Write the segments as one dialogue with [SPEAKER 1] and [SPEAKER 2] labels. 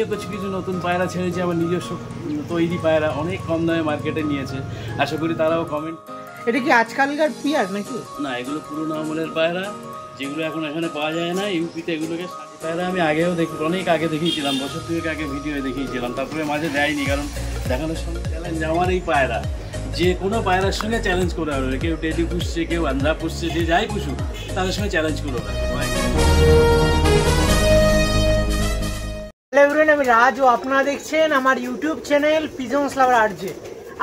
[SPEAKER 1] আমিও কিছু কিছু নতুন পায়রা ছেড়েছি, আমার নিজস্ব তৈরি পায়রা অনেক কম দামে মার্কেটে নিয়েছে। আশা করি তারাও কমেন্ট।
[SPEAKER 2] এটা কি আজকালকার পিয়ার নাকি?
[SPEAKER 1] না, এগুলো পুরোনো আমলের পায়রা, যেগুলো এখন এখানে পাওয়া যায় না। ইউপিতে এগুলোকে পায়রা আমি আগেও অনেক আগে দেখিয়েছিলাম, বছর দুয়েক আগে ভিডিও দেখিয়েছিলাম, তারপরে মাঝে দেয়নি, কারণ দেখানোর সঙ্গে চ্যালেঞ্জ আমার এই পায়রা। যে কোনো পায়রার সঙ্গে চ্যালেঞ্জ করে হবে, কেউ টেডি পুষছে, কেউ আন্ধ্রা পুষছে, যে যাই পুষুক তাদের সঙ্গে চ্যালেঞ্জ করে হবে।
[SPEAKER 2] হ্যালো এভরিওয়ান, আমি রাজ ও আপনারা দেখছেন আমার ইউটিউব চ্যানেল পিজনস লাভার আরজে।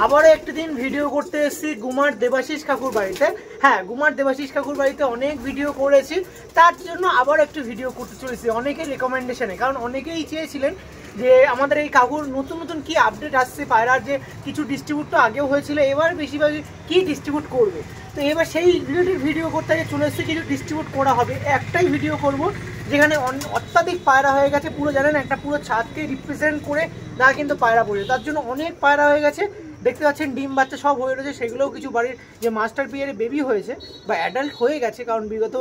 [SPEAKER 2] আবারও একটি দিন ভিডিও করতে এসেছি গুমার দেবাশিস কাকুর বাড়িতে। হ্যাঁ, গুমার দেবাশিস কাকুর বাড়িতে অনেক ভিডিও করেছি, তার জন্য আবার একটু ভিডিও করতে চলেছি অনেকের রেকমেন্ডেশনে। কারণ অনেকেই চেয়েছিলেন যে আমাদের এই কাকুর নতুন নতুন কি আপডেট আসছে, পায়রার যে কিছু ডিস্ট্রিবিউট তো আগেও হয়েছিল, এবার বেশিরভাগ কি ডিস্ট্রিবিউট করবে। তো এবার সেই রিলেটেড ভিডিও করতে গিয়ে চলে এসেছি, কিছু ডিস্ট্রিবিউট করা হবে। একটাই ভিডিও করব যেখানে অত্যাধিক পায়রা হয়ে গেছে, পুরো জানেন একটা পুরো ছাদকে রিপ্রেজেন্ট করে তারা কিন্তু পায়রা পড়ে, তার জন্য অনেক পায়রা হয়ে গেছে। দেখতে পাচ্ছেন ডিম বাচ্চা সব হয়ে রয়েছে, সেগুলোও কিছু বাড়ির যে মাস্টার পিয়ারে বেবি হয়েছে বা অ্যাডাল্ট হয়ে গেছে, কারণ বিগত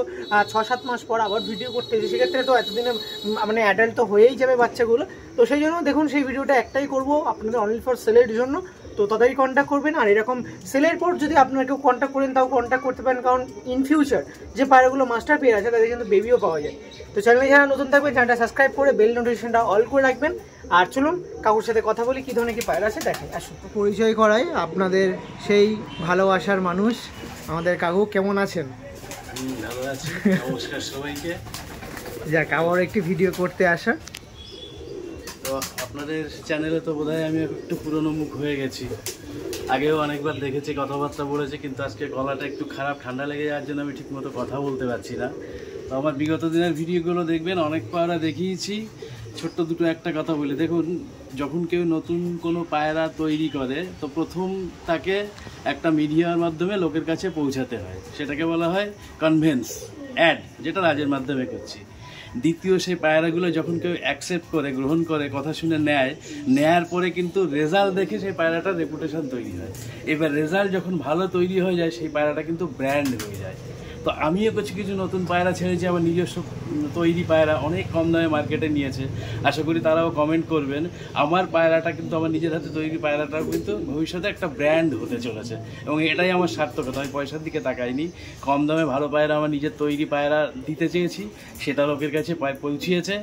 [SPEAKER 2] 6-7 মাস পর আবার ভিডিও করতে এসেছে, সেক্ষেত্রে তো এতদিনে মানে অ্যাডাল্ট তো হয়েই যাবে বাচ্চাগুলো। তো সেই জন্য দেখুন সেই ভিডিওটা একটাই করব আপনাদের অনলি ফর সেলের জন্য। তো তাদেরই কন্ট্যাক্ট করবেন, আর এরকম সেলের পর যদি আপনারা কেউ কন্ট্যাক্ট করেন তাও কন্ট্যাক্ট করতে পারেন, কারণ ইন ফিউচার যে পায়রাগুলো মাস্টার পেয়ার আছে তাদের কিন্তু বেবিও পাওয়া যায়। তো চ্যানেলে যারা নতুন থাকবেন চ্যানেলটা সাবস্ক্রাইব করে বেল নোটিফিকেশনটা অল করে রাখবেন। আর চলুন কাকুর সাথে কথা বলি, কী ধরনের কি পায়রা আছে দেখাই। আসুন পরিচয় করাই আপনাদের সেই ভালোবাসার মানুষ আমাদের কাকু। কেমন আছেন?
[SPEAKER 1] ভালো আছি, নমস্কার সবাইকে।
[SPEAKER 2] যাক, আবার একটি ভিডিও করতে আসা।
[SPEAKER 1] তো আপনাদের চ্যানেলে তো বোধহয় আমি একটু পুরনো মুখ হয়ে গেছি, আগেও অনেকবার দেখেছি, কথাবার্তা বলেছি, কিন্তু আজকে গলাটা একটু খারাপ, ঠান্ডা লেগে যাওয়ার জন্য আমি ঠিকমতো কথা বলতে পারছি না। তো আমার বিগত দিনের ভিডিওগুলো দেখবেন, অনেক পায়রা দেখিয়েছি। ছোট্ট দুটো একটা কথা বলি, দেখুন যখন কেউ নতুন কোনো পায়রা তৈরি করে তো প্রথম তাকে একটা মিডিয়ার মাধ্যমে লোকের কাছে পৌঁছাতে হয়, সেটাকে বলা হয় কনভেন্স অ্যাড, যেটা রাজের মাধ্যমে করছি। দ্বিতীয় সেই পায়রাগুলো যখন কেউ অ্যাকসেপ্ট করে, গ্রহণ করে, কথা শুনে নেয়ার পরে কিন্তু রেজাল্ট দেখে সেই পায়রাটার রেপুটেশন তৈরি হয়। এবার রেজাল্ট যখন ভালো তৈরি হয়ে যায় সেই পায়রাটা কিন্তু ব্র্যান্ড হয়ে যায়। তো আমিও কিছু কিছু নতুন পায়রা ছেড়েছি, আমার নিজস্ব তৈরি পায়রা অনেক কম দামে মার্কেটে নিয়েছে। আশা করি তারাও কমেন্ট করবেন। আমার পায়রাটা কিন্তু, আমার নিজের হাতে তৈরি পায়রাটাও কিন্তু ভবিষ্যতে একটা ব্র্যান্ড হতে চলেছে, এবং এটাই আমার সার্থকতা। আমি পয়সার দিকে তাকাইনি, কম দামে ভালো পায়রা আমার নিজের তৈরি পায়রা দিতে চেয়েছি, সেটা লোকের কাছে পৌঁছিয়েছে।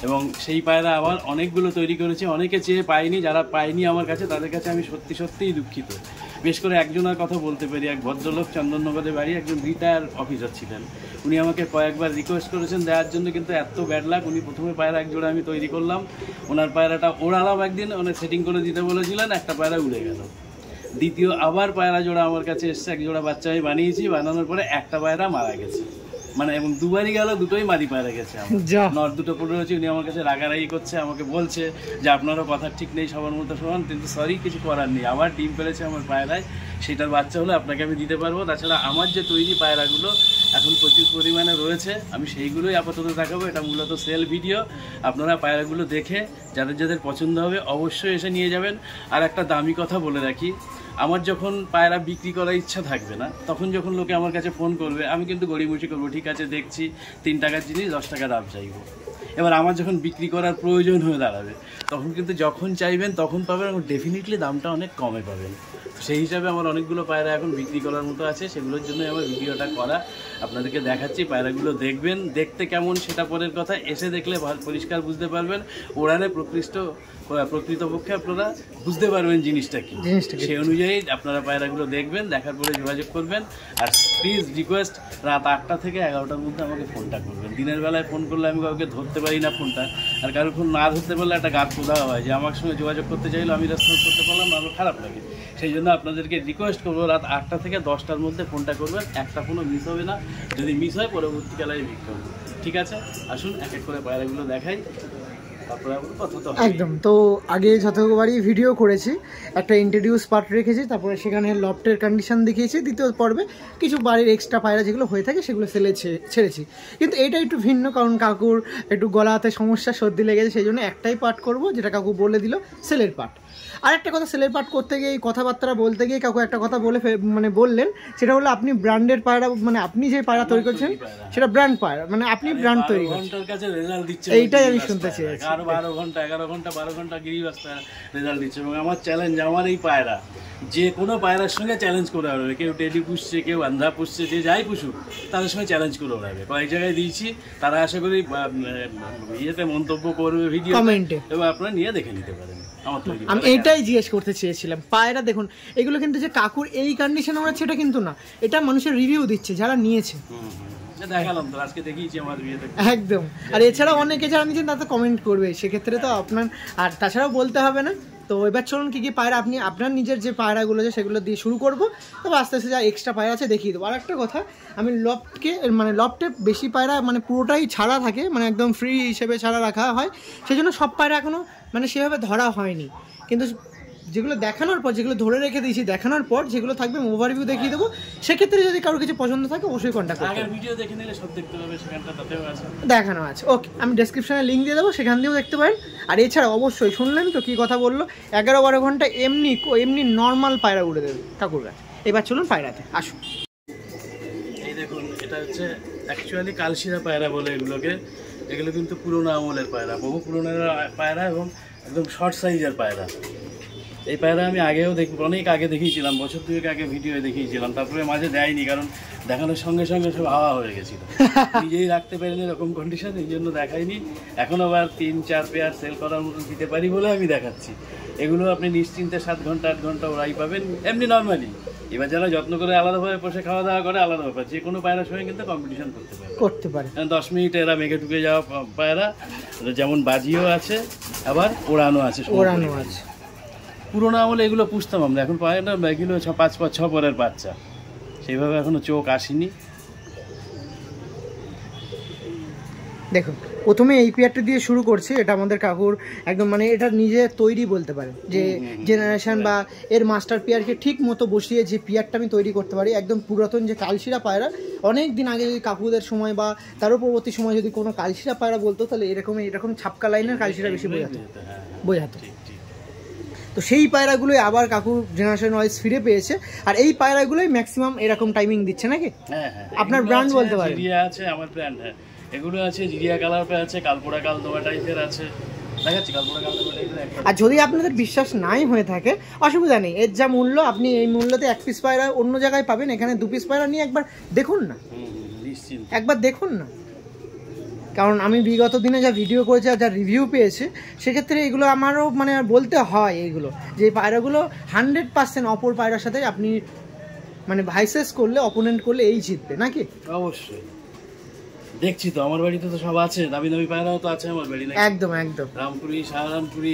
[SPEAKER 1] এবং সেই পায়রা আবার অনেকগুলো তৈরি করেছি, অনেকে চেয়ে পায়নি, যারা পায়নি আমার কাছে তাদের কাছে আমি সত্যি সত্যিই দুঃখিত। বেশ করে একজনের কথা বলতে পারি, এক ভদ্রলোক চন্দননগরে বাড়ি, একজন রিটায়ার অফিসার ছিলেন। উনি আমাকে কয়েকবার রিকোয়েস্ট করেছেন দেওয়ার জন্য, কিন্তু এত ব্যাড লাক, উনি প্রথমে পায়রা এক জোড়া আমি তৈরি করলাম, ওনার পায়রাটা ওড়ালাম একদিন, ওনার সেটিং করে দিতে বলেছিলেন, একটা পায়রা উড়ে গেল। দ্বিতীয় আবার পায়রা জোড়া আমার কাছে এসছে, এক জোড়া বাচ্চা আমি বানিয়েছি, বানানোর পরে একটা পায়রা মারা গেছে, মানে এবং দুবারই গেল, দুটোই মাদি পায়রা গেছে। নর দুটো পড়ে রয়েছে, উনি আমার কাছে রাগারাগি করছে, আমাকে বলছে যে আপনারও কথা ঠিক নেই, সবার মতো সমান, কিন্তু সরি কিছু করার নেই। আবার ডিম পেরেছে আমার পায়রায়, সেটার বাচ্চা হলে আপনাকে আমি দিতে পারবো। তাছাড়া আমার যে তৈরি পায়রাগুলো এখন প্রচুর পরিমাণে রয়েছে, আমি সেইগুলোই আপাতত দেখাবো। এটা মূলত সেল ভিডিও, আপনারা পায়রাগুলো দেখে যাদের যাদের পছন্দ হবে অবশ্যই এসে নিয়ে যাবেন। আর একটা দামি কথা বলে রাখি, আমার যখন পায়রা বিক্রি করার ইচ্ছা থাকবে না, তখন যখন লোকে আমার কাছে ফোন করবে, আমি কিন্তু গড়িমসি করবো, ঠিক আছে দেখছি, 3 টাকার জিনিস 10 টাকা দাম চাইবো। এবার আমার যখন বিক্রি করার প্রয়োজন হয়ে দাঁড়াবে, তখন কিন্তু যখন চাইবেন তখন পাবেন, এবং ডেফিনেটলি দামটা অনেক কমে পাবেন। সেই হিসাবে আমার অনেকগুলো পায়রা এখন বিক্রি করার মতো আছে, সেগুলোর জন্যই আমার ভিডিওটা করা। আপনাদেরকে দেখাচ্ছি, পায়রাগুলো দেখবেন, দেখতে কেমন সেটা পরের কথা, এসে দেখলে পরিষ্কার বুঝতে পারবেন, ওড়ানে প্রকৃতপক্ষে আপনারা বুঝতে পারবেন জিনিসটা কি। সেই অনুযায়ী আপনারা পায়রাগুলো দেখবেন, দেখার পরে যোগাযোগ করবেন। আর প্লিজ রিকোয়েস্ট, রাত 8টা থেকে 11টার মধ্যে আমাকে ফোনটা করবেন। দিনের বেলায় ফোন করলে আমি কাউকে ধরতে পারি না ফোনটা, আর কারোর ফোন না ধরতে পারলে একটা গাছ পোধা হয় যে আমার সঙ্গে যোগাযোগ করতে চাইলে আমি রেসপন্স করতে পারলাম না, আমার খারাপ লাগে। সেই জন্য আপনাদেরকে রিকোয়েস্ট করবো, রাত 8টা থেকে 10টার মধ্যে ফোনটা করবেন, একটা ফোনও মিস হবে না। যদি মিস হয় পরবর্তীকালে আমি বিক্রি করবো, ঠিক আছে? আসুন এক এক করে পায়রাগুলো দেখাই, তারপরে
[SPEAKER 2] একদম। তো আগে যতবারই ভিডিও করেছি একটা ইন্ট্রোডিউস পার্ট রেখেছি, তারপরে সেখানে লফটের কন্ডিশন দেখিয়েছি, দ্বিতীয় পর্বে কিছু বাড়ির এক্সট্রা পায়রা যেগুলো হয়ে থাকে সেগুলো সেলে ছেড়েছি। কিন্তু এটা একটু ভিন্ন, কারণ কাকুর একটু গলাতে সমস্যা, সর্দি লেগেছে, সেই জন্য একটাই পার্ট করব, যেটা কাকু বলে দিল সেলের পার্ট। আর একটা কথা, সেলের পার্ট করতে গিয়ে কথাবার্তা বলতে গিয়ে কাকু একটা কথা বললেন, সেটা হলো আপনি ব্র্যান্ডের পায়রা, মানে আপনি যে পায়রা তৈরি করছেন সেটা ব্র্যান্ড পায়রা, মানে আপনি ব্র্যান্ড তৈরি করছেন, এইটাই আমি শুনতে চেয়েছি।
[SPEAKER 1] আরো 12 ঘন্টা 11 ঘন্টা 12 ঘন্টা গিরিবাস রেজাল্ট দিচ্ছে। এবং আমার চ্যালেঞ্জ, আমার এই পায়রা যে কোনো পায়রার সঙ্গে চ্যালেঞ্জ করে ওড়াবে। কেউ টেডি পুষছে, কেউ আন্ধা পুষছে, যে যাই পুষুক তাদের সঙ্গে চ্যালেঞ্জ করে ওড়াবে। কয়েক জায়গায় দিয়েছি, তারা আশা করি ইয়েতে মন্তব্য করবে, ভিডিও
[SPEAKER 2] কমেন্টে,
[SPEAKER 1] এবং আপনারা নিয়ে দেখে নিতে পারেন।
[SPEAKER 2] আমি এইটাই জিজ্ঞেস করতে চেয়েছিলাম। পায়রা দেখুন, এগুলো কিন্তু যে কাকুর এই কন্ডিশন আমরা সেটা কিন্তু না, এটা মানুষের রিভিউ দিচ্ছে যারা নিয়েছে।
[SPEAKER 1] দেখালাম তো আজকে দেখিয়েছি আমার বিয়েতে
[SPEAKER 2] একদম। আর এছাড়াও অনেকে যারা নিয়েছেন তারা তো কমেন্ট করবে, সেক্ষেত্রে তো আপনার আর তাছাড়াও বলতে হবে না। তো এবার চলুন কী কী পায়রা আপনি আপনার নিজের যে পায়রাগুলো আছে সেগুলো দিয়ে শুরু করবো, তবে আস্তে আস্তে যা এক্সট্রা পায়রা আছে দেখিয়ে দেবো। আর একটা কথা, আমি লফটে বেশি পায়রা মানে পুরোটাই ছাড়া থাকে, মানে একদম ফ্রি হিসেবে ছাড়া রাখা হয়, সেই জন্য সব পায়রা এখনও মানে সেভাবে ধরা হয়নি। কিন্তু যেগুলো দেখানোর পর, যেগুলো ধরে রেখে দিয়েছি দেখানোর পর, যেগুলো থাকবে ওভারভিউ দেখিয়ে দেবো। সেক্ষেত্রে যদি কারোর কিছু পছন্দ থাকে অবশ্যই কন্ট্যাক্ট করতে হবে।
[SPEAKER 1] ভিডিও দেখে নিলে সব দেখতে পাবে, সেখানটা তাতেও আছে,
[SPEAKER 2] দেখানো আছে। ওকে, আমি ডেসক্রিপশনে লিঙ্ক দিয়ে দেবো, সেখান দিয়েও দেখতে পারেন। আর এছাড়া অবশ্যই শুনলেন তো কী কথা বললো, 11-12 ঘন্টা এমনি নর্মাল পায়রা উড়ে দেবে ঠাকুর গাছ। এবার চলুন পায়রাতে আসুন।
[SPEAKER 1] এই দেখুন, এটা হচ্ছে অ্যাকচুয়ালি কালশিরা পায়রা বলে এগুলোকে। এগুলো কিন্তু পুরোনো আমলের পায়রা, বহু পুরোনো পায়রা এবং একদম শর্ট সাইজের পায়রা। এই পায়রা আমি আগেও অনেক আগে দেখিয়েছিলাম, বছর 2 আগে ভিডিও দেখিয়েছিলাম, তারপরে মাঝে দেয়নি, কারণ দেখানোর সঙ্গে সঙ্গে সব হাওয়া হয়ে গেছিল, নিজেই রাখতে পারিনি এরকম কন্ডিশন, এই জন্য দেখাইনি। এখন আবার 3-4 পেয়ার সেল করার মতো দিতে পারি বলে আমি দেখাচ্ছি। এগুলো আপনি নিশ্চিন্তে 7 ঘন্টা 8 ঘন্টা ওরাই পাবেন এমনি নর্মালি। এবার যারা যত্ন করে আলাদাভাবে বসে খাওয়া দাওয়া করে আলাদা ব্যাপার, যে কোনো পায়রার সঙ্গে কিন্তু কম্পিটিশন করতে পারে। 10 মিনিটে এরা মেঘে ঢুকে যাওয়া পায়রা, যেমন বাজিও আছে আবার ওড়ানো আছে। পুরোনো আমলে এগুলো পুষতাম আমরা, এখন পায় না, এগুলো 5-6 পরের বাচ্চা, সেইভাবে এখনো চোখ আসেনি।
[SPEAKER 2] দেখুন, প্রথমে এই পেয়ারটা দিয়ে শুরু করছি। এটা আমাদের কাকুর একদম মানে এটা নিজে তৈরি বলতে পারেন, যে জেনারেশন বা এর মাস্টার পেয়ারকে ঠিক মতো বসিয়ে যে পেয়ারটা আমি তৈরি করতে পারি, একদম পুরাতন যে কালশিরা পায়রা। অনেক দিন আগে যদি কাকুদের সময় বা তারও পরবর্তী সময় যদি কোনো কালশিরা পায়রা বলতো, তাহলে এরকম ছাপকা লাইনের কালশিরা বেশি বোঝাতো। তো সেই পায়রাগুলোই আবার কাকু জেনারেশন ওয়াইজ ফিরে পেয়েছে। আর এই পায়রাগুলোই ম্যাক্সিমাম এরকম টাইমিং দিচ্ছে নাকি?
[SPEAKER 1] হ্যাঁ,
[SPEAKER 2] আপনার ব্র্যান্ড বলতে পারেন?
[SPEAKER 1] জিরিয়া আছে আমার ব্র্যান্ড, হ্যাঁ। এগুলো আছে জিরিয়া কালার পে আছে, কালপোড়া কালদোয়া টাইপের আছে, দেখাচ্ছি কালপোড়া কালদোয়া টাইপের।
[SPEAKER 2] আর যদি আপনাদের বিশ্বাস নাই হয়ে থাকে, অসুবিধা নেই, এর যা মূল্য আপনি এই মূল্যতে 1 পিস পায়রা অন্য জায়গায় পাবেন, এখানে 2 পিস পায়রা নিয়ে একবার দেখুন না, একবার দেখুন না। কারণ আমি বিগত দিনে যা ভিডিও করেছি আর যা রিভিউ পেয়েছি, সেক্ষেত্রে এগুলো আমারও মানে বলতে হয় এইগুলো, যে পায়রাগুলো 100% অপর পায়রার সাথে আপনি মানে ভাইসেস করলে, অপোনেন্ট করলে এই জিতবে নাকি?
[SPEAKER 1] অবশ্যই দেখছি তো, আমার বাড়িতে তো সব আছে, দামি দামি পায়রাও তো আছে আমার বাড়ি।
[SPEAKER 2] একদম
[SPEAKER 1] রামপুরি, সাহারানপুরি,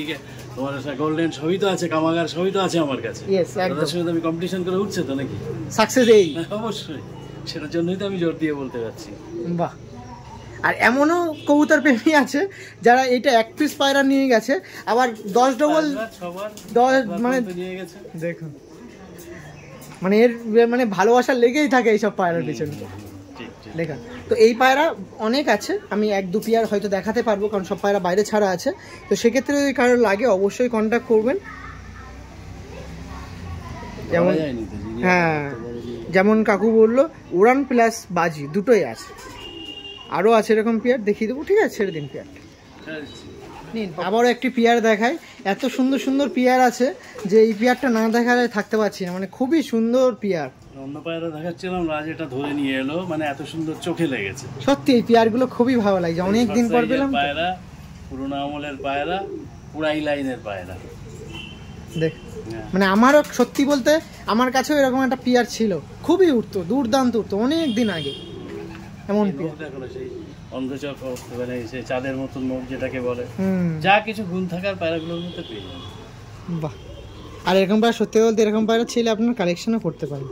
[SPEAKER 1] তোমার গোল্ডেন সবই তো আছে, কামাগার সবই তো আছে আমার কাছে। তাদের সঙ্গে আমি কম্পিটিশন করে উঠছে তো নাকি,
[SPEAKER 2] সাকসেস এই
[SPEAKER 1] অবশ্যই, সেটার জন্যই তো আমি জোর দিয়ে বলতে পারছি।
[SPEAKER 2] বাহ। আর এমনও কবুতর প্রেমী আছে যারা এইটা 1 পিস পায়রা নিয়ে গেছে, আবার 10 মানে
[SPEAKER 1] নিয়ে গেছে।
[SPEAKER 2] দেখুন, মানে এর মানে ভালোবাসা লেগেই থাকে এইসব পায়রার পিছনে। দেখা তো এই পায়রা অনেক আছে, আমি 1-2 পেয়ার হয়তো দেখাতে পারবো, কারণ সব পায়রা বাইরে ছাড়া আছে। তো সেক্ষেত্রে যদি কারোর লাগে অবশ্যই কন্ট্যাক্ট করবেন। যেমন হ্যাঁ, যেমন কাকু বললো উড়ান প্লাস বাজি দুটোই আছে, আরও আছে এরকম পেয়ার, দেখিয়ে দেবো। ঠিক আছে, ছেড়ে দিন পেয়ারটা। আবারও একটি পেয়ার দেখায়, এত সুন্দর সুন্দর পেয়ার আছে যে এই পেয়ারটা না দেখালে থাকতে পারছি না, মানে খুবই সুন্দর পেয়ার।
[SPEAKER 1] অন্য পায়রা দেখাচ্ছিলাম, রাজ এটা ধরে নিয়ে এলো, মানে এত সুন্দর চোখে লেগেছে।
[SPEAKER 2] সত্যি এই পেয়ারগুলো খুবই ভালো লাগছে, অনেকদিন পর পেলাম
[SPEAKER 1] পায়রা, পুরোনো আমলের পায়রা, পুরাই লাইনের পায়রা।
[SPEAKER 2] দেখ, মানে আমারও সত্যি বলতে আমার কাছেও এরকম একটা পেয়ার ছিল, খুবই উঠতো, দুর্দান্ত উঠতো অনেক দিন আগে। এমন
[SPEAKER 1] অন্ধচক, মানে সেই চাঁদের মতন মুখ যেটাকে বলে, যা কিছু গুণ থাকার পায়রাগুলোর মধ্যে পেয়ে যাবে।
[SPEAKER 2] বাহ। আর এরকম পায়রা সত্যি বলতে এরকম পায়রা ছিল আপনার কালেকশনও করতে পারেন,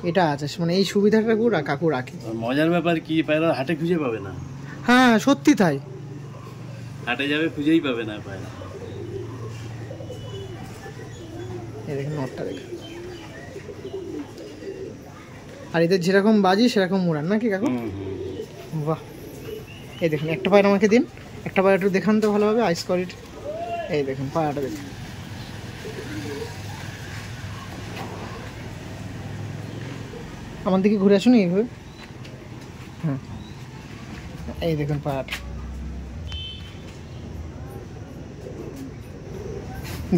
[SPEAKER 2] এটা আছে, মানে এই সুবিধাটা কাকু রাখে।
[SPEAKER 1] মজার ব্যাপার কি, পায়রা হাটে খুঁজে পাবে না।
[SPEAKER 2] হ্যাঁ সত্যি তাই,
[SPEAKER 1] হাটে যাবে খুঁজেই পাবে না পায়রা।
[SPEAKER 2] দেখেন নটটা দেখেন, আর এদের যেরকম বাজি সেরকম মুড়ান নাকি কাকু? বাহ। এই দেখুন, একটা পায়রা আমাকে দিন, একটা পায়রা একটু দেখান তো ভালোভাবে, আইস কোয়ালিটি। এই দেখুন পায়রাটা দেখুন, আমার দিকে ঘুরে আসুন এইভাবে। হ্যাঁ, এই দেখুন পায়রাটা,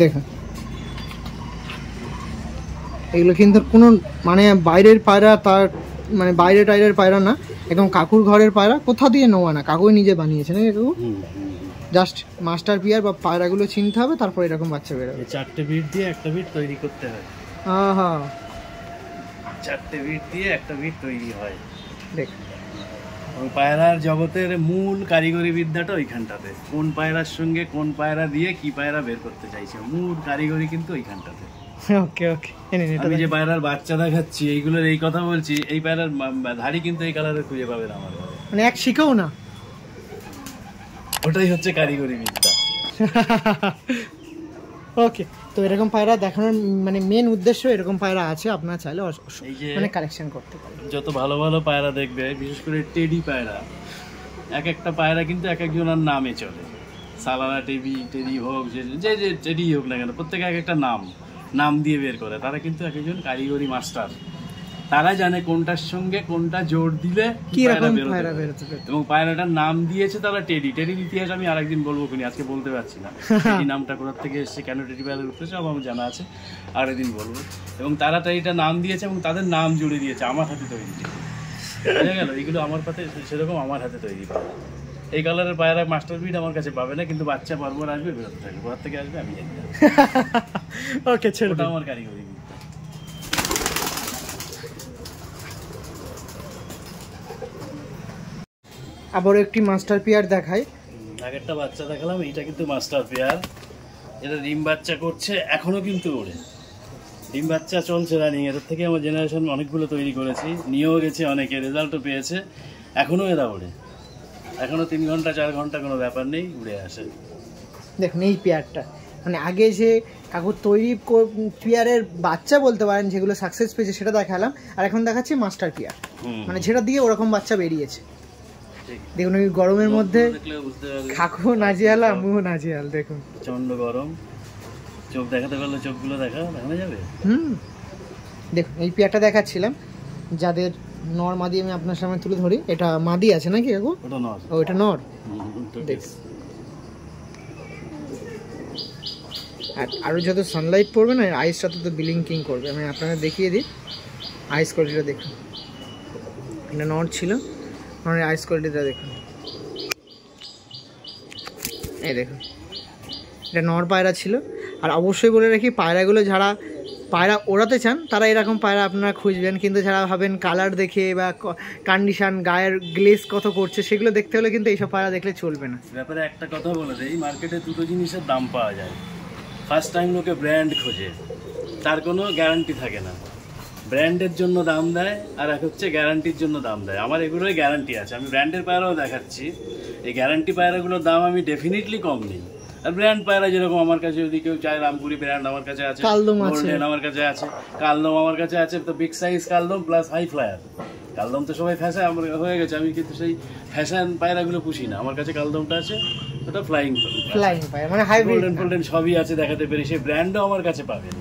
[SPEAKER 2] দেখুন এগুলো কিন্তু কোনো মানে বাইরের পায়রা, তার মানে বাইরে টাইরের পায়রা না, একদম কাকুর ঘরের পায়রা, কোথা দিয়ে নেওয়া না, কাকুই নিজে বানিয়েছে না কাকু? জাস্ট মাস্টার পিয়ার বা পায়রাগুলো চিনতে হবে, তারপর এরকম বাচ্চা বেরোবে।
[SPEAKER 1] 4টে বিট দিয়ে একটা বিট তৈরি করতে হয়।
[SPEAKER 2] হ্যাঁ
[SPEAKER 1] 4টে বিট দিয়ে একটা বিট তৈরি হয়।
[SPEAKER 2] দেখ
[SPEAKER 1] ওই পায়রার জগতের মূল কারিগরি বিদ্যাটা ওইখানটাতে, কোন পায়রার সঙ্গে কোন পায়রা দিয়ে কি পায়রা বের করতে চাইছে, মূল কারিগরি কিন্তু ওইখানটাতে।
[SPEAKER 2] ওকে ওকে,
[SPEAKER 1] আমি যে পায়রার বাচ্চা দেখাচ্ছি এইগুলোর এই কথা বলছি, এই পায়রার ধাড়ি কিন্তু এই কালারের খুঁজে পাবেন আমার ঘরে,
[SPEAKER 2] মানে এক শিখেও না।
[SPEAKER 1] ওটাই হচ্ছে কারিগরি বিদ্যা।
[SPEAKER 2] ওকে, তো এরকম পায়রা দেখানোর মানে মেন উদ্দেশ্য, এরকম পায়রা আছে, আপনারা চাইলে মানে কালেকশন করতে পারেন।
[SPEAKER 1] যত ভালো ভালো পায়রা দেখবে, বিশেষ করে টেডি পায়রা, এক একটা পায়রা কিন্তু এক একজনের নামে চলে। সালানা টেডি হোক, যে যে টেডি হোক না কেন, প্রত্যেকে এক একটা নাম দিয়ে বের করে। তারা কিন্তু এক একজন কারিগরি মাস্টার, তারা জানে কোনটার সঙ্গে কোনটা জোর দিলে
[SPEAKER 2] কি রকম পায়রা বেরোতে পারে।
[SPEAKER 1] এবং পায়রাটার নাম দিয়েছে তারা টেডির ইতিহাস আমি আরেকদিন বলবো, কিনা আজকে বলতে পারছি না। এই নামটা কোথা থেকে এসেছে, কেন টেডি পায়রা উঠতে সব আমার জানা আছে, আরেকদিন বলবো। এবং তারা টেডিটা নাম দিয়েছে এবং তাদের নাম জুড়ে দিয়েছে আমার হাতে তৈরি। বুঝা গেল? এইগুলো আমার পাতে সেরকম আমার হাতে তৈরি পাবে। এই কালারের পায়রা মাস্টার বিট আমার কাছে পাবে না, কিন্তু বাচ্চা পরপর আসবে, বেরোতে থাকবে, কোথা থেকে আসবে আমি জানি না।
[SPEAKER 2] ওকে, ছেড়ে
[SPEAKER 1] ওটা আমার কারিগরি।
[SPEAKER 2] আবার একটি মাস্টার পেয়ার দেখাই।
[SPEAKER 1] আগেরটা বাচ্চা দেখালাম, এইটা কিন্তু মাস্টার পেয়ার। এটা ডিম বাচ্চা করছে, এখনো কিন্তু ওড়ে, ডিম বাচ্চা চলছে রানিং। এদের থেকে আমার জেনারেশন অনেকগুলো তৈরি করেছি, নিয়েও গেছে অনেকে, রেজাল্টও পেয়েছে। এখনো এরা ওড়ে, এখনো 3 ঘন্টা 4 ঘন্টা কোনো ব্যাপার নেই, উড়ে আসে।
[SPEAKER 2] দেখুন এই পেয়ারটা, মানে আগে যে কাকুর তৈরি পেয়ারের বাচ্চা বলতে পারেন যেগুলো সাকসেস পেয়েছে সেটা দেখালাম, আর এখন দেখাচ্ছি মাস্টার পেয়ার, মানে যেটা দিয়ে ওরকম বাচ্চা বেরিয়েছে। দেখুন ওই গরমের মধ্যে কাকু নাজিয়াল, আমিও নাজিয়াল। দেখুন
[SPEAKER 1] প্রচন্ড গরম, চোখ দেখাতে পারলে চোখগুলো দেখানো যাবে।
[SPEAKER 2] দেখুন এই পেয়ারটা দেখাচ্ছিলাম, যাদের নর মাদি আমি আপনার সামনে তুলে ধরি। এটা মাদি আছে নাকি কাকু?
[SPEAKER 1] ওটা নর।
[SPEAKER 2] ও এটা নর। দেখ, আর আরও যত সানলাইট পড়বে না, আইসটা তত ব্লিঙ্কিং করবে। আমি আপনাদের দেখিয়ে দিই আইস কোয়ালিটিটা। দেখুন এটা নর ছিল, নরের আইস কোয়ালিটিটা দেখুন। এই দেখুন এটা নর পায়রা ছিল। আর অবশ্যই বলে রাখি, পায়রাগুলো যারা পায়রা ওড়াতে চান তারা এরকম পায়রা আপনারা খুঁজবেন, কিন্তু যারা ভাবেন কালার দেখে বা কন্ডিশন, গায়ের গ্লেজ কত করছে সেগুলো দেখতে হলে কিন্তু এইসব পায়রা দেখলে চলবে না।
[SPEAKER 1] ব্যাপারে একটা কথা বলে দেই, মার্কেটে দুটো জিনিসের দাম পাওয়া যায়। ফার্স্ট টাইম লোকে ব্র্যান্ড খোঁজে, তার কোনো গ্যারান্টি থাকে না। ব্র্যান্ডের জন্য দাম দেয়, আর এক হচ্ছে গ্যারান্টির জন্য দাম দেয়। আমার এগুলোই গ্যারান্টি আছে, আমি ব্র্যান্ডের পায়রাও দেখাচ্ছি। এই গ্যারান্টি পায়রাগুলোর দাম আমি ডেফিনেটলি কম নিই। আর ব্র্যান্ড পায়রা যেরকম আমার কাছে যদি কেউ চায়, রামপুরি ব্র্যান্ড আমার কাছে আছে, গোল্ডেন আমার কাছে আছে, কালদম আমার কাছে আছে। তো বিগ সাইজ কালদম প্লাস হাই ফ্লায়ার। কালদম তো সবাই ফ্যাশন আমার হয়ে গেছে, আমি কিন্তু সেই ফ্যাশন পায়রাগুলো পুষি না। আমার কাছে কালদমটা আছে, ওটা ফ্লাইং
[SPEAKER 2] পায়রা, মানে হাইব্রিড
[SPEAKER 1] গোল্ডেন সবই আছে, দেখাতে পারি। সেই ব্র্যান্ডও আমার কাছে পাবেন।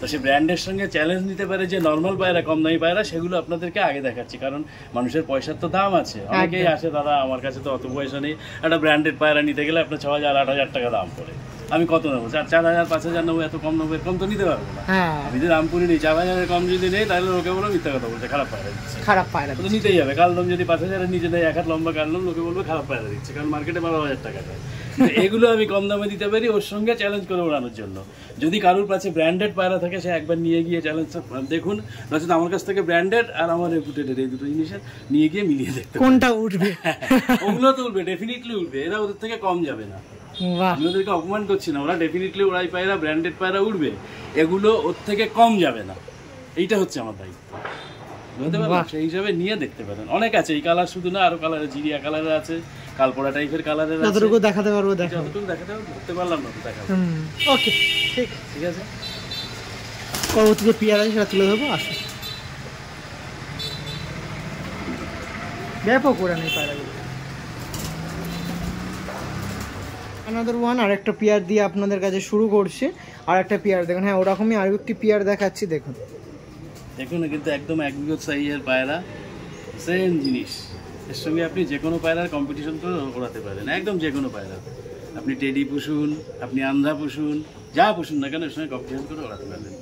[SPEAKER 1] তো সেই ব্র্যান্ডের সঙ্গে চ্যালেঞ্জ নিতে পারে যে নর্মাল পায়রা, কম দামি পায়রা, সেগুলো আপনাদেরকে আগে দেখাচ্ছি। কারণ মানুষের পয়সার তো দাম আছে। অনেকেই আসে, দাদা আমার কাছে তো অত পয়সা নেই, একটা ব্র্যান্ডেড পায়রা নিতে গেলে আপনার 6,000 8,000 টাকা দাম পড়ে। আমি কত নেবো? 4,000 5,000 নেবো, এত কম নেবো, এরকম তো নিতে পারবো না। আমি যদি রামপুরি নিই 4,000 কম যদি নেই, তাহলে লোকে বলবো মিথ্যা কথা বলছে, খারাপ পায়রা দিচ্ছে।
[SPEAKER 2] খারাপ পায়রা
[SPEAKER 1] তো নিতেই হবে। কালদম যদি 5,000 নিচে নেয়, 1 হাত লম্বা কালদম, লোকে বলবে খারাপ পায়রা দিচ্ছে, কারণ মার্কেটে 12,000 টাকা দেয়। এগুলো আমি কম দামে দিতে পারি, ওর সঙ্গে চ্যালেঞ্জ করে ওড়ানোর জন্য। যদি কারোর কাছে ব্র্যান্ডেড পায়রা থাকে, সে একবার নিয়ে গিয়ে চ্যালেঞ্জটা দেখুন। নচেত আমার কাছ থেকে ব্র্যান্ডেড আর আমার রেপুটেড, এই দুটো জিনিসের নিয়ে গিয়ে মিলিয়ে দেখতে
[SPEAKER 2] কোনটা উঠবে।
[SPEAKER 1] ওগুলো তো উঠবে, ডেফিনেটলি উঠবে, এরা ওদের থেকে কম যাবে না। আমি ওদেরকে অপমান করছি না, ওরা ডেফিনেটলি ওরাই পায়রা, ব্র্যান্ডেড পায়রা উঠবে, এগুলো ওর থেকে কম যাবে না। এইটা হচ্ছে আমার দায়িত্ব, বুঝতে পারলাম? সেই হিসাবে নিয়ে দেখতে পারেন। অনেক আছে, এই কালার শুধু না, আরো কালারের, জিরিয়া কালারের আছে, কালপোড়া টাইপের কালারের আছে।
[SPEAKER 2] যতটুকু দেখাতে পারবো
[SPEAKER 1] যতটুকু দেখাতে পারবো, ধরতে পারলাম না তো দেখাবো।
[SPEAKER 2] ওকে, ঠিক
[SPEAKER 1] আছে।
[SPEAKER 2] পরবর্তী যে পেয়ার আছে সেটা তুলে ধরবো। আসুন, ব্যাপক করে নেই পায়রাগুলো। আনাদার ওয়ান, আর একটা পেয়ার দিয়ে আপনাদের কাছে শুরু করছে। আর একটা পেয়ার দেখুন, হ্যাঁ ওরকমই আরও একটি পেয়ার দেখাচ্ছি। দেখুন
[SPEAKER 1] দেখুন, কিন্তু একদম এক বিগত সাইজের পায়রা, সেম জিনিস। এর সঙ্গে আপনি যে কোনো পায়রার কম্পিটিশন করে ওড়াতে পারেন, একদম যে কোনো পায়রা। আপনি টেডি পুষুন, আপনি আন্ধ্রা পুষুন, যা পুষুন না কেন এর সঙ্গে কম্পিটিশন করে ওড়াতে পারবেন।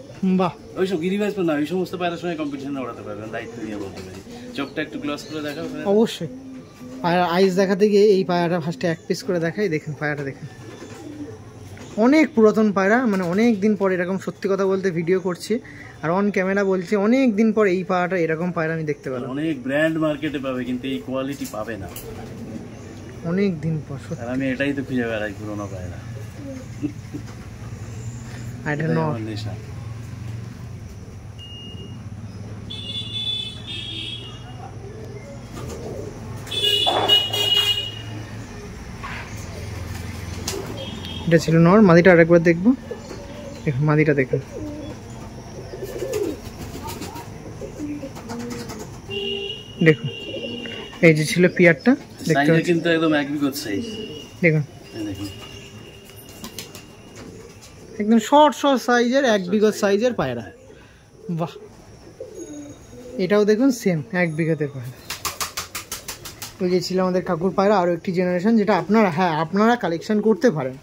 [SPEAKER 2] বাহ,
[SPEAKER 1] ওইসব গিরিবাজ না, ওই সমস্ত পায়রার সঙ্গে কম্পিটিশনে ওড়াতে পারবেন, দায়িত্ব নিয়ে বলতে পারি। চোখটা একটু ক্লোজ করে দেখাও।
[SPEAKER 2] অবশ্যই। পায়রা আইস দেখাতে গিয়ে এই পায়রাটা ফার্স্টে এক পিস করে দেখাই। দেখুন পায়রাটা দেখুন, অনেক পুরাতন পায়রা, মানে অনেক দিন পর এরকম, সত্যি কথা বলতে ভিডিও করছি আর অন ক্যামেরা বলছি, অনেক দিন পর এই পায়রাটা, এরকম পায়রা আমি দেখতে পেলাম।
[SPEAKER 1] অনেক ব্র্যান্ড মার্কেটে পাবে কিন্তু এই কোয়ালিটি পাবে না,
[SPEAKER 2] অনেক দিন পর।
[SPEAKER 1] আর আমি এটাই তো খুঁজে বেড়াই, পুরোনো পায়রা।
[SPEAKER 2] I don't know.
[SPEAKER 1] নেশা।
[SPEAKER 2] এটা ছিল নর। মাদিটা আরেকবার দেখবো। দেখুন মাদিটা দেখুন, দেখুন এই যে ছিল পিয়ারটা, দেখতে
[SPEAKER 1] সাইজে কিন্তু একদম এক বিগত সাইজ।
[SPEAKER 2] দেখুন
[SPEAKER 1] দেখুন
[SPEAKER 2] একদম শর্ট সাইজের, এক বিঘত সাইজের পায়রা। বাহ, এটাও দেখুন সেম এক বিঘতের পায়রা। ওই যে ছিল আমাদের কাকুর পায়রা, আরও একটি জেনারেশন, যেটা আপনারা, হ্যাঁ আপনারা কালেকশন করতে পারেন,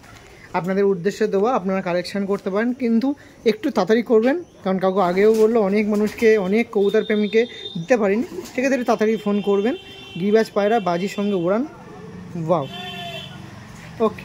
[SPEAKER 2] আপনাদের উদ্দেশ্যে দেওয়া, আপনারা কালেকশন করতে পারেন, কিন্তু একটু তাড়াতাড়ি করবেন, কারণ কাকু আগেও বললো অনেক মানুষকে, অনেক কবুতর প্রেমীকে দিতে পারিনি, সেক্ষেত্রে একটু তাড়াতাড়ি ফোন করবেন। গিরিবাজ পায়রা বাজির সঙ্গে উড়ান। ওয়াও, ওকে।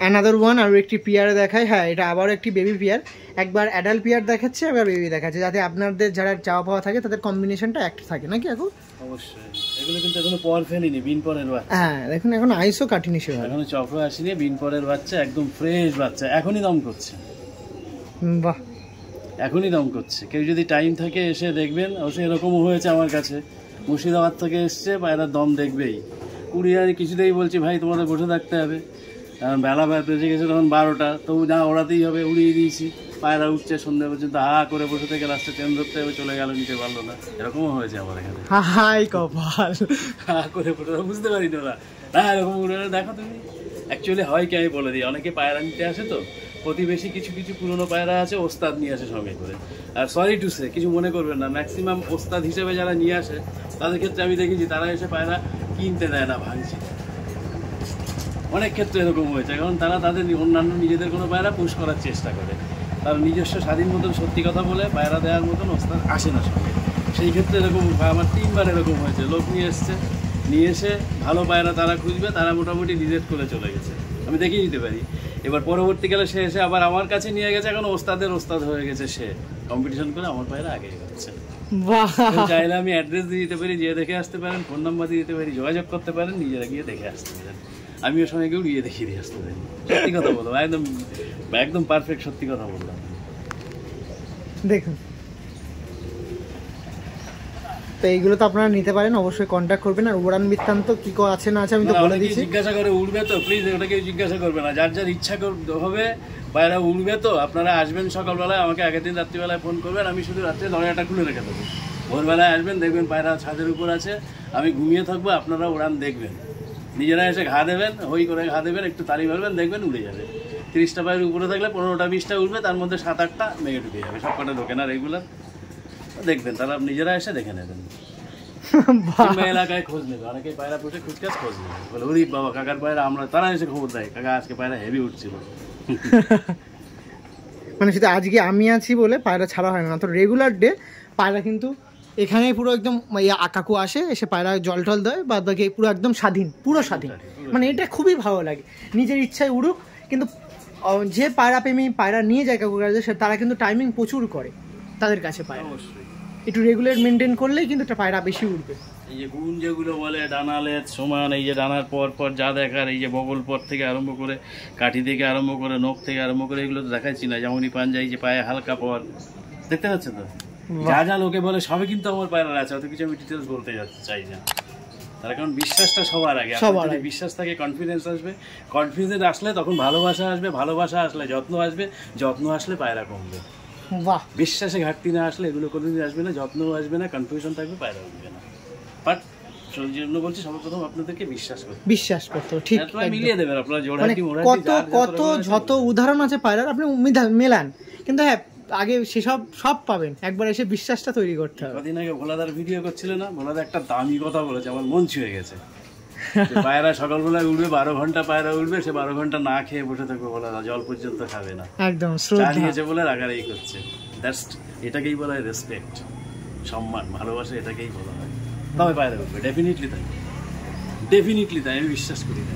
[SPEAKER 2] অ্যানাদার ওয়ান, আরও একটি পিয়ার দেখায়। হ্যাঁ, এটা আবারও একটি বেবি পিয়ার, একবার অ্যাডাল্ট পিয়ার দেখাচ্ছে, একবার বেবি দেখাচ্ছে, যাতে আপনাদের যারা চাওয়া পাওয়া থাকে তাদের কম্বিনেশনটা একটা থাকে নাকি এখন।
[SPEAKER 1] অবশ্যই এগুলো কিন্তু এখনো পর ফেলেনি, বিন পরের বাচ্চা।
[SPEAKER 2] হ্যাঁ দেখুন, এখন আইসও কাটিনি সেভাবে,
[SPEAKER 1] এখনো চক্র আসেনি, বিন পরের বাচ্চা, একদম ফ্রেশ বাচ্চা, এখনই দম করছে।
[SPEAKER 2] বাহ,
[SPEAKER 1] এখনই দম করছে। কেউ যদি টাইম থাকে এসে দেখবেন, অবশ্যই এরকমও হয়েছে আমার কাছে, মুর্শিদাবাদ থেকে এসছে, পায়রার দম দেখবেই। কুড়িয়ার কিছুতেই বলছি ভাই তোমাদের বসে থাকতে হবে, বেলা বেজে গেছে তখন 12টা, তবু না ওড়াতেই হবে, উড়িয়ে দিয়েছি। পায়রা উঠছে সন্ধ্যা পর্যন্ত, হা করে বসে থেকে লাস্টে ট্রেন ধরতে হবে, চলে গেল, নিতে পারলো না। এরকমও হয়েছে আমার এখানে,
[SPEAKER 2] হাই কপাল,
[SPEAKER 1] হা করে বসে, বুঝতে পারি না না এরকম উড়ে। দেখো তুমি অ্যাকচুয়ালি হয় কি আমি বলে দিই, অনেকে পায়রা নিতে আসে তো, প্রতিবেশী কিছু কিছু পুরনো পায়রা আছে, ওস্তাদ নিয়ে আসে সঙ্গে করে। আর সরি টু সে, কিছু মনে করবেন না, ম্যাক্সিমাম ওস্তাদ হিসেবে যারা নিয়ে আসে তাদের ক্ষেত্রে আমি দেখেছি তারা এসে পায়রা কিনতে দেয় না, ভাঙছে। অনেক ক্ষেত্রে এরকম হয়েছে, কারণ তারা তাদের অন্যান্য নিজেদের কোনো পায়রা পুশ করার চেষ্টা করে, তার নিজস্ব স্বাধীন মতন সত্যি কথা বলে পায়রা দেওয়ার মতন ওস্তাদ আসে না সঙ্গে। সেই ক্ষেত্রে এরকম আমার 3বার এরকম হয়েছে, লোক নিয়ে এসছে, নিয়ে এসে ভালো পায়রা তারা খুঁজবে, তারা মোটামুটি রিজেক্ট করে চলে গেছে, আমি দেখিয়ে দিতে পারি। এবার পরবর্তীকালে সে এসে আবার আমার কাছে নিয়ে গেছে, এখন ওস্তাদের ওস্তাদ হয়ে গেছে, সে কম্পিটিশন করে আমার পায়রা আগে যাচ্ছে। চাইলে আমি অ্যাড্রেস দিয়ে দিতে পারি, যেয়ে দেখে আসতে পারেন, ফোন নাম্বার দিয়ে দিতে পারি, যোগাযোগ করতে পারেন, নিজেরা গিয়ে দেখে আসতে পারেন, আমিও সঙ্গে কেউ গিয়ে দেখিয়ে দিয়ে আসতে পারি। সত্যি কথা বললাম, একদম একদম পারফেক্ট সত্যি কথা বললাম।
[SPEAKER 2] দেখুন তো এইগুলো তো আপনারা নিতে পারেন, অবশ্যই কন্ট্যাক্ট করবেন। আর উড়ান বৃত্তান্ত কি আছে না আছে আমি তো বলে দিচ্ছি,
[SPEAKER 1] জিজ্ঞাসা করে উঠবে তো, প্লিজ ওটা কেউ জিজ্ঞাসা করবে না, যার যার ইচ্ছা হবে পায়রা উঠবে তো আপনারা আসবেন সকালবেলায়, আমাকে আগের দিন রাত্রিবেলায় ফোন করবেন, আমি শুধু রাত্রে দরজাটা খুলে রেখে দেবো, ভোরবেলায় আসবেন, দেখবেন পায়রা ছাদের উপর আছে, আমি ঘুমিয়ে থাকবো, আপনারা উড়ান দেখবেন, নিজেরা এসে ঘা দেবেন, হই করে ঘা দেবেন, একটু তালি মারবেন, দেখবেন উড়ে যাবে। 30টা পায়ের উপরে থাকলে 15টা 20টা উঠবে, তার মধ্যে 7-8টা মেঘে ঢুকে যাবে, সব কটা ঢোকে না রেগুলার, দেখবেন তারা নিজেরা এসে দেখে নেবেন। এলাকায় খোঁজ নেবে, অনেকে পায়রা পুষে খুচকাজ খোঁজ নেবে, বলে ওরে বাবা কাকার পায়রা, আমরা তারা এসে খবর দেয়, কাকা আজকে পায়রা হেভি উঠছিল।
[SPEAKER 2] মানে শুধু আজকে আমি আছি বলে পায়রা ছাড়া হয় না, তো রেগুলার ডে পায়রা কিন্তু এখানে পুরো একদম কাকু আসে, এসে পায়রা জল টল দেয়, বাদ বাকি পুরো একদম স্বাধীন, পুরো স্বাধীন। মানে এটা খুবই ভালো লাগে, নিজের ইচ্ছায় উড়ুক। কিন্তু যে পায়রা প্রেমী পায়রা নিয়ে যায় কাকুর কাছে, তারা কিন্তু টাইমিং প্রচুর করে তাদের কাছে পায়রা, একটু রেগুলার মেনটেন করলেই কিন্তু একটা পায়রা বেশি উঠবে।
[SPEAKER 1] এই যে গুণ যেগুলো বলে, ডানালের সমান, এই যে ডানার পর পর যা দেখার, এই যে বগল পর থেকে আরম্ভ করে, কাঠি থেকে আরম্ভ করে, নখ থেকে আরম্ভ করে, এগুলো তো দেখাচ্ছি না, যেমনই পাঞ্জা, এই যে পায়ে হালকা পর, দেখতে পাচ্ছেন তো, যা যা লোকে বলে সবই কিন্তু আমার পায়রা আছে, অত কিছু আমি ডিটেলস বলতে চাই না। তার কারণ বিশ্বাসটা সবার আগে, যদি বিশ্বাস থাকে কনফিডেন্স আসবে, কনফিডেন্স আসলে তখন ভালোবাসা আসবে, ভালোবাসা আসলে যত্ন আসবে, যত্ন আসলে পায়রা কমবে।
[SPEAKER 2] বাহ,
[SPEAKER 1] বিশ্বাসে ঘাটতি না আসলে এগুলো কোনোদিন আসবে না, যত্নও আসবে না, কনফিউশন থাকবে, পায়রা উঠবে না। বাট সেই জন্য বলছি সর্বপ্রথম আপনাদেরকে বিশ্বাস করতে হবে, ঠিক মিলিয়ে দেবেন আপনারা জোড়া কি মোড়া,
[SPEAKER 2] কত যত উদাহরণ আছে পায়রার, আপনি মেলান, কিন্তু হ্যাঁ আগে সেসব সব পাবেন, একবার এসে বিশ্বাসটা তৈরি করতে হবে।
[SPEAKER 1] কদিন আগে ভোলাদার ভিডিও করছিল না, ভোলাদা একটা দামি কথা বলেছে, আমার মন ছুঁয়ে গেছে। পায়রা সকালবেলায় উঠবে, 12 ঘন্টা পায়রা উঠবে, সে 12 ঘন্টা না খেয়ে বসে থাকবে, বলা না জল পর্যন্ত খাবে না,
[SPEAKER 2] একদম
[SPEAKER 1] চালিয়েছে বলে রাগারাগি করছে। দ্যাটস, এটাকেই বলা হয় রেসপেক্ট, সম্মান, ভালোবাসা, এটাকেই বলা হয়। তবে পায়রা উঠবে, ডেফিনেটলি তাই, ডেফিনেটলি তাই, আমি বিশ্বাস করি না।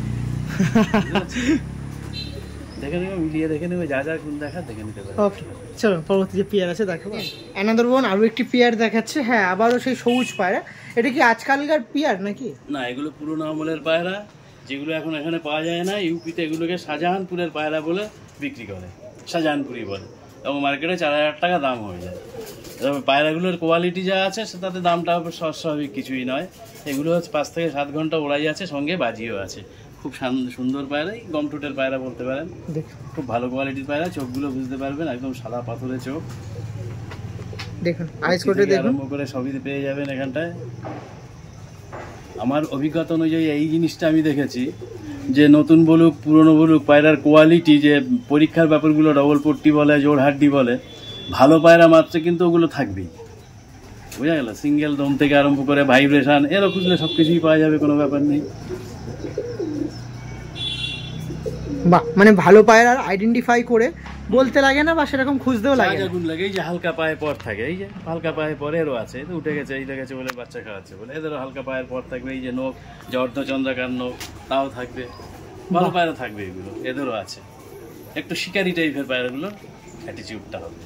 [SPEAKER 1] দেখে নেবে, মিলিয়ে দেখে নেবে, যা যা কোন দেখা দেখে নিতে পারে।
[SPEAKER 2] ওকে চলো পরবর্তী যে পেয়ার আছে দেখাবো। অ্যানাদার ওয়ান, আরও একটি পেয়ার দেখাচ্ছে। হ্যাঁ, আবারও সেই সবুজ পায়রা। এটা কি আজকালকার পেয়ার নাকি?
[SPEAKER 1] না, এগুলো পুরোনো আমলের পায়রা, যেগুলো এখন এখানে পাওয়া যায় না। ইউপিতে এগুলোকে শাহজাহানপুরের পায়রা বলে বিক্রি করে, শাহজাহানপুরি বলে, এবং মার্কেটে 4000 টাকা দাম হয়ে যায়। তবে পায়রাগুলোর কোয়ালিটি যা আছে তাতে দামটা স্বাভাবিক কিছুই নয়। এগুলো হচ্ছে 5 থেকে 7 ঘন্টা ওড়াই আছে, সঙ্গে বাজিও আছে। খুব সুন্দর পায়রা, গমটুটের পায়রা বলতে পারেন। খুব ভালো কোয়ালিটির পায়রা, চোখগুলো বুঝতে পারবেন, একদম সাদা পাথরের চোখ।
[SPEAKER 2] দেখুন আইস কোটে দেখুন,
[SPEAKER 1] আরম্ভ করে সবই পেয়ে যাবেন এখানটায়। আমার অভিজ্ঞতা অনুযায়ী এই জিনিসটা আমি দেখেছি যে নতুন বলুক পুরনো বলুক, পায়রার কোয়ালিটি, যে পরীক্ষার ব্যাপারগুলো ডবল পট্টি বলে, জোড় হাড্ডি বলে, ভালো পায়রা মাত্রে কিন্তু ওগুলো থাকবেই, বোঝা গেল। সিঙ্গেল দম থেকে আরম্ভ করে ভাইব্রেশন, এরও খুঁজলে সব কিছুই পাওয়া যাবে, কোনো ব্যাপার নেই।
[SPEAKER 2] বাহ, মানে ভালো পায়রার আইডেন্টিফাই করে বলতে লাগে না, বা সেরকম খুঁজতেও লাগে না।
[SPEAKER 1] আগুন লাগে, এই যে হালকা পায়ে পর থাকে, এই যে হালকা পায়ে পর, এরও আছে, এই তো উঠে গেছে, এই গেছে বলে বাচ্চা খাওয়াচ্ছে বলে, এদেরও হালকা পায়ের পর থাকবে। এই যে নোক, যে অর্ধচন্দ্রাকার নোক, তাও থাকবে, ভালো পায়রা থাকবে এগুলো, এদেরও আছে। একটু শিকারি টাইপের পায়রাগুলো অ্যাটিটিউডটা হবে।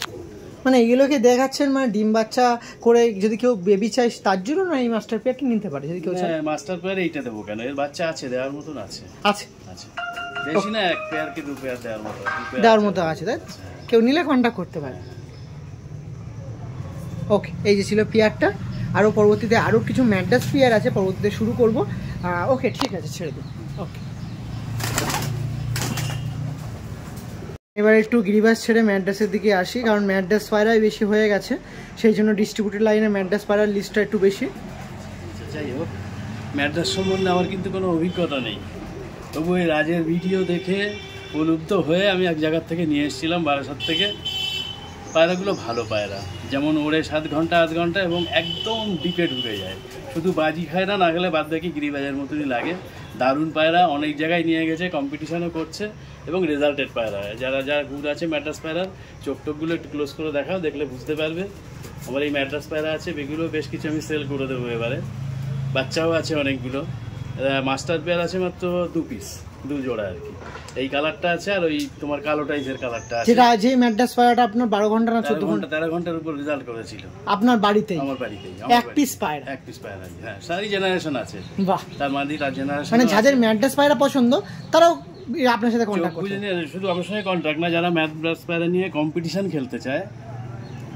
[SPEAKER 2] মানে এগুলোকে দেখাচ্ছেন, মানে ডিম বাচ্চা করে যদি কেউ বেবি চাই তার জন্য, না এই মাস্টার পেয়ারটা নিতে পারে যদি কেউ চায়?
[SPEAKER 1] মাস্টার পেয়ার এইটা দেবো কেন, এর বাচ্চা আছে, দেওয়ার মতন আছে,
[SPEAKER 2] আছে
[SPEAKER 1] আছে, বেশি না, 1 পেয়ার কি 2 পেয়ার
[SPEAKER 2] দেওয়ার মতো আছে, তাই কেউ নিলে কন্ট্যাক্ট করতে পারে। ওকে, এই যে ছিল পেয়ারটা। আরও পরবর্তীতে আরও কিছু ম্যাড্রাস পেয়ার আছে, পরবর্তীতে শুরু করবো। ওকে ঠিক আছে, ছেড়ে দিন। ওকে, এবার একটু গিরিবাস ছেড়ে ম্যাড্রাসের দিকে আসি, কারণ ম্যাড্রাস পায়রাই বেশি হয়ে গেছে, সেই জন্য ডিস্ট্রিবিউটেড লাইনে ম্যাড্রাস পায়রার লিস্টটা একটু বেশি।
[SPEAKER 1] যাই হোক, ম্যাড্রাস সম্বন্ধে আমার কিন্তু কোনো অভিজ্ঞতা নেই, তবু এই রাজের ভিডিও দেখে উপলব্ধ হয়ে আমি এক জায়গার থেকে নিয়ে এসেছিলাম, বারাসাত থেকে। পায়রাগুলো ভালো পায়রা, যেমন ওড়ে 7 ঘন্টা 8 ঘন্টা, এবং একদম ডিপে ঢুকে যায়, শুধু বাজি খায় না, না গেলে বাদ বাকি গিরিবাজের মতনই লাগে। দারুণ পায়রা, অনেক জায়গায় নিয়ে গেছে, কম্পিটিশনও করছে, এবং রেজাল্টেড পায়রা। যারা গুড আছে ম্যাড্রাস পায়রার, চোখ টোকগুলো একটু ক্লোজ করে দেখাও, দেখলে বুঝতে পারবে। আমার এই ম্যাড্রাস পায়রা আছে, এগুলো বেশ কিছু আমি সেল করে দেবো এবারে। বাচ্চাও আছে অনেকগুলো। মাস্টার পেয়ার আছে মাত্র 2 পিস, 2 জোড়া আর কি। এই কালারটা আছে, আর ওই তোমার কালো টাইপের কালারটা আছে,
[SPEAKER 2] যেটা যে ম্যাড্রাস পায়রাটা আপনার 12 ঘন্টা না 14 ঘন্টা,
[SPEAKER 1] 13 ঘন্টার উপর রেজাল্ট করেছিল
[SPEAKER 2] আপনার বাড়িতেই?
[SPEAKER 1] আমার বাড়িতেই,
[SPEAKER 2] এক পিস পায়রা,
[SPEAKER 1] এক পিস পায়রা, হ্যাঁ, সারি জেনারেশন আছে।
[SPEAKER 2] বাহ,
[SPEAKER 1] তার মাদি তার জেনারেশন,
[SPEAKER 2] মানে যাদের ম্যাড্রাস পায়রা পছন্দ তারাও আপনার সাথে কন্টাক্ট করতে পারে।
[SPEAKER 1] শুধু আমার সঙ্গে কন্ট্রাক্ট না, যারা ম্যাড্রাস পায়রা নিয়ে কম্পিটিশন খেলতে চায়,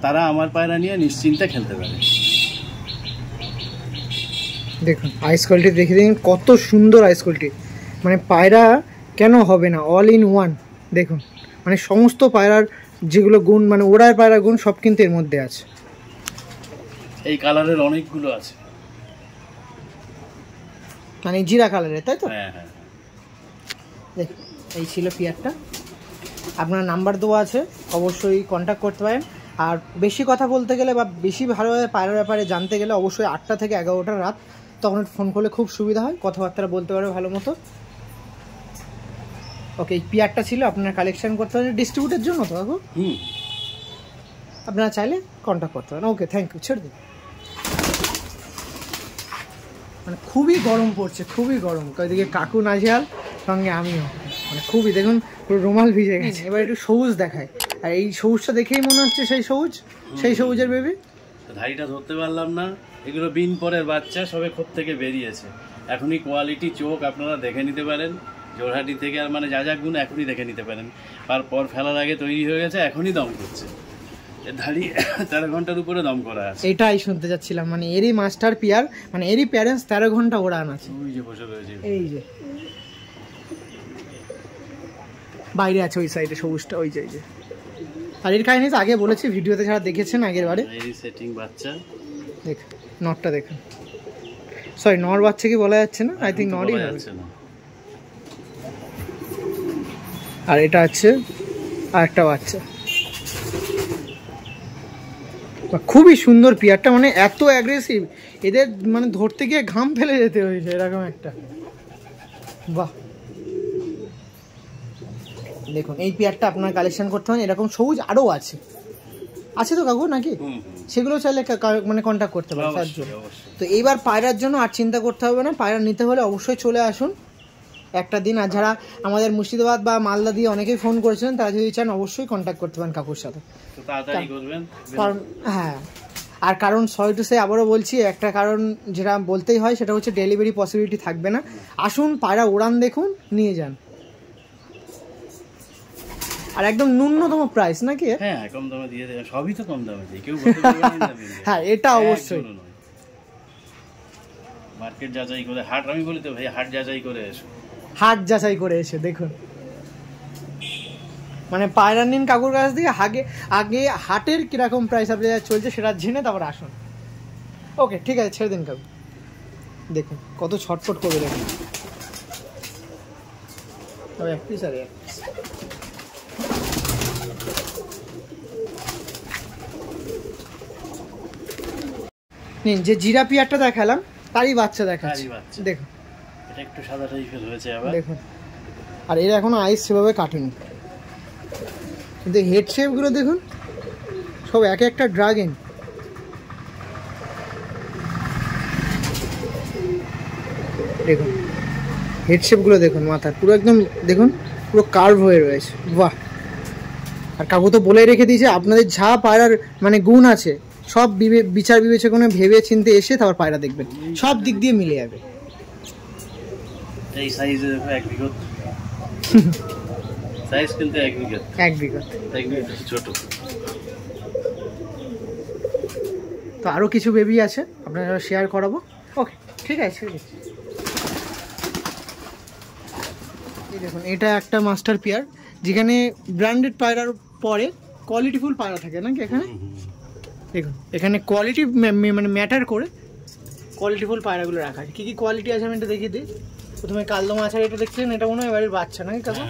[SPEAKER 1] তারা আমার পায়রা নিয়ে নিশ্চিন্তে খেলতে পারে।
[SPEAKER 2] দেখুন আইস কোয়ালিটি দেখে দিন, কত সুন্দর আইস কোয়ালিটি। মানে পায়রা কেন হবে না, অল ইন ওয়ান। দেখুন, মানে সমস্ত পায়রার যেগুলো গুণ, মানে ওড়ার পায়রা গুণ সব কিন্তু এর মধ্যে আছে।
[SPEAKER 1] এই কালারের অনেকগুলো আছে,
[SPEAKER 2] মানে জিরা কালারের, তাই তো?
[SPEAKER 1] হ্যাঁ হ্যাঁ।
[SPEAKER 2] দেখুন, এই ছিল পেয়ারটা। আপনার নাম্বার দেওয়া আছে, অবশ্যই কন্ট্যাক্ট করতে পারেন। আর বেশি কথা বলতে গেলে বা বেশি ভালোভাবে পায়রার ব্যাপারে জানতে গেলে অবশ্যই 8টা থেকে 11টা রাত, তখন ফোন করলে খুব সুবিধা হয়, কথাবার্তা বলতে পারবে ভালো মতো। ওকে, এই পেয়ারটা ছিল, আপনারা কালেকশন করতে পারেন ডিস্ট্রিবিউটের জন্য তো কাকু? আপনারা চাইলে কন্ট্যাক্ট করতে পারেন। ওকে, থ্যাংক ইউ, ছেড়ে দিন। মানে খুবই গরম পড়ছে, খুবই গরম। ওইদিকে কাকু নাজেহাল, সঙ্গে আমিও, মানে খুবই, দেখুন পুরো রুমাল ভিজে গেছে। এবার একটু সবুজ দেখায়, আর এই সবুজটা দেখেই মনে হচ্ছে সেই সবুজ, সেই সবুজের বেবি।
[SPEAKER 1] ধাড়িটা ধরতে পারলাম না, এগুলো বিন পরের বাচ্চা, সবে খোপ থেকে বেরিয়েছে। এখনই কোয়ালিটি চোখ আপনারা দেখে নিতে পারেন, জোড়হাটি থেকে, আর মানে যা যা গুণ এখনই দেখে নিতে পারেন। তারপর ফেলার আগে তৈরি হয়ে গেছে, এখনই দম করছে। ধাড়ি 13 ঘন্টার উপরে দম করা আছে।
[SPEAKER 2] এটাই শুনতে যাচ্ছিলাম, মানে এরই মাস্টার পেয়ার, মানে এরই প্যারেন্টস 13 ঘন্টা ওড়ান আছে।
[SPEAKER 1] ওই যে বসে রয়েছে,
[SPEAKER 2] এই যে বাইরে আছে ওই সাইডে সবুজটা, ওই যে। আর এর কাহিনী তো আগে বলেছি ভিডিওতে, যারা দেখেছেন আগের বারে।
[SPEAKER 1] এই সেটিং বাচ্চা,
[SPEAKER 2] দেখ নটটা দেখুন, সরি নর বাচ্চা কি বলা যাচ্ছে না, আই থিঙ্ক নরই যাচ্ছে না। আর এটা আছে আরেকটা বাচ্চা, খুবই সুন্দর পেয়ারটা, মানে এত অ্যাগ্রেসিভ, এদের মানে ধরতে গিয়ে ঘাম ফেলে যেতে হয়েছে এরকম একটা। বাহ, দেখুন এই পেয়ারটা আপনার কালেকশন করতে হবে। এরকম সবুজ আরও আছে তো কাকু নাকি? সেগুলো চাইলে মানে কন্ট্যাক্ট করতে পারে তার জন্য। তো এইবার পায়রার জন্য আর চিন্তা করতে হবে না, পায়রা নিতে হলে অবশ্যই চলে আসুন একটা দিন। আর যারা আমাদের মুর্শিদাবাদ বা মালদা দিয়ে অনেকেই ফোন করেছিলেন, তারা যদি চান অবশ্যই কন্ট্যাক্ট করতে পারেন কাকুর সাথে। কারণ হ্যাঁ, আর কারণ সরি টু সে আবারও বলছি, একটা কারণ যেটা বলতেই হয় সেটা হচ্ছে ডেলিভারি পসিবিলিটি থাকবে না। আসুন, পায়রা উড়ান দেখুন, নিয়ে যান। আর একদম ন্যূনতম প্রাইস নাকি?
[SPEAKER 1] হ্যাঁ, কম দামে দিয়ে দেয়, সবই তো কম দামে দেয়, কেউ বলতে পারবে না দামে।
[SPEAKER 2] হ্যাঁ, এটা অবশ্যই
[SPEAKER 1] মার্কেট যাচাই করে, হাট, আমি বলি তো ভাই হাট যাচাই করে এসো,
[SPEAKER 2] হাট যাচাই করে এসে দেখুন। মানে পায়রা নিন কাকুর কাছ থেকে, আগে হাটের কিরকম প্রাইস আপনি চলছে সেটা জেনে তারপর আসুন। ওকে, ঠিক আছে, ছেড়ে দিন কাকু। দেখুন কত ছটফট করে, দেখুন তবে এক পিস আর এক পিস। নিন, যে জিরা পিয়ারটা দেখালাম তারই বাচ্চা দেখাচ্ছি, দেখুন
[SPEAKER 1] এটা একটু সাদা টাইপের হয়েছে আবার, দেখুন।
[SPEAKER 2] আর এর এখনো আইস সেভাবে কাটেনি, কিন্তু হেড শেপগুলো দেখুন সব এক একটা ড্রাগন। দেখুন হেড শেপগুলো দেখুন, মাথার পুরো একদম দেখুন পুরো কার্ভ হয়ে রয়েছে। বাহ! আর কাকু তো বলে রেখে দিয়েছে আপনাদের যা পায়রার মানে গুণ আছে সব বিচার বিবেচনা ভেবে চিনতে এসে তারপর পায়রা দেখবেন, সব দিক দিয়ে মিলে যাবে।
[SPEAKER 1] এই সাইজে দেখো, এক বিঘত সাইজ, কিন্তু এক বিঘত ছোট।
[SPEAKER 2] তো আরো কিছু বেবি আছে আপনারা শেয়ার করাবো। ওকে, ঠিক আছে। এই দেখুন, এটা একটা মাস্টার পেয়ার, যেখানে ব্র্যান্ডেড পায়রার পরে কোয়ালিটিফুল পায়রা থাকে নাকি এখানে। দেখুন এখানে কোয়ালিটি মানে ম্যাটার করে কোয়ালিটিফুল পায়রাগুলো রাখা আছে। কী কী কোয়ালিটি আছে আমি এটা দেখিয়ে দিই। প্রথমে কালদম আছে, এটা দেখছিলেন, এটা মনে হয় এবারের বাচ্চা নাকি কাকু?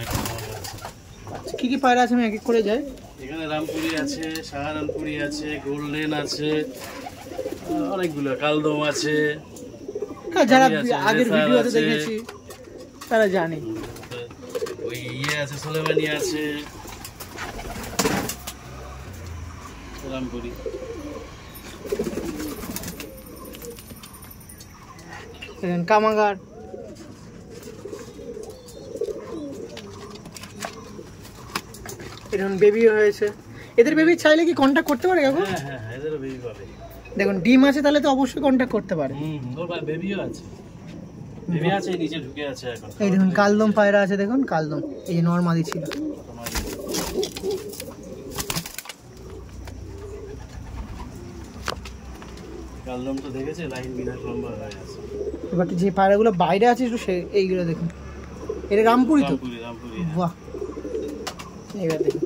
[SPEAKER 2] আচ্ছা, কী কী পায়রা আছে আমি এক এক করে যাই।
[SPEAKER 1] এখানে রামপুরি আছে, সাহারানপুরি আছে, গোল্ডেন আছে, অনেকগুলো, কালদম আছে।
[SPEAKER 2] হ্যাঁ, যারা আগের ভিডিওতে দেখেছি তারা জানে।
[SPEAKER 1] ওই আছে, সোলেমানি আছে, রামপুরি।
[SPEAKER 2] কামাগার, এরকম বেবি হয়েছে। এদের বেবি চাইলে কি কন্ট্যাক্ট করতে পারে কাকু?
[SPEAKER 1] হ্যাঁ, এদেরও বেবি পাবে।
[SPEAKER 2] দেখুন ডিম আছে, তাহলে তো অবশ্যই কন্ট্যাক্ট করতে পারে।
[SPEAKER 1] ওর বেবিও আছে, বেবি আছে, নিচে ঢুকে আছে এখন।
[SPEAKER 2] এই দেখুন কালদম পায়রা আছে, দেখুন কালদম, এই যে নরমাদি ছিল।
[SPEAKER 1] কালদম তো দেখেছে, লাইন বিরাট লম্বা হয়ে আছে।
[SPEAKER 2] এবার যে পায়রাগুলো বাইরে আছে একটু এইগুলো দেখুন, এটা রামপুরি তো।
[SPEAKER 1] রামপুরি,
[SPEAKER 2] বাহ! এবার দেখুন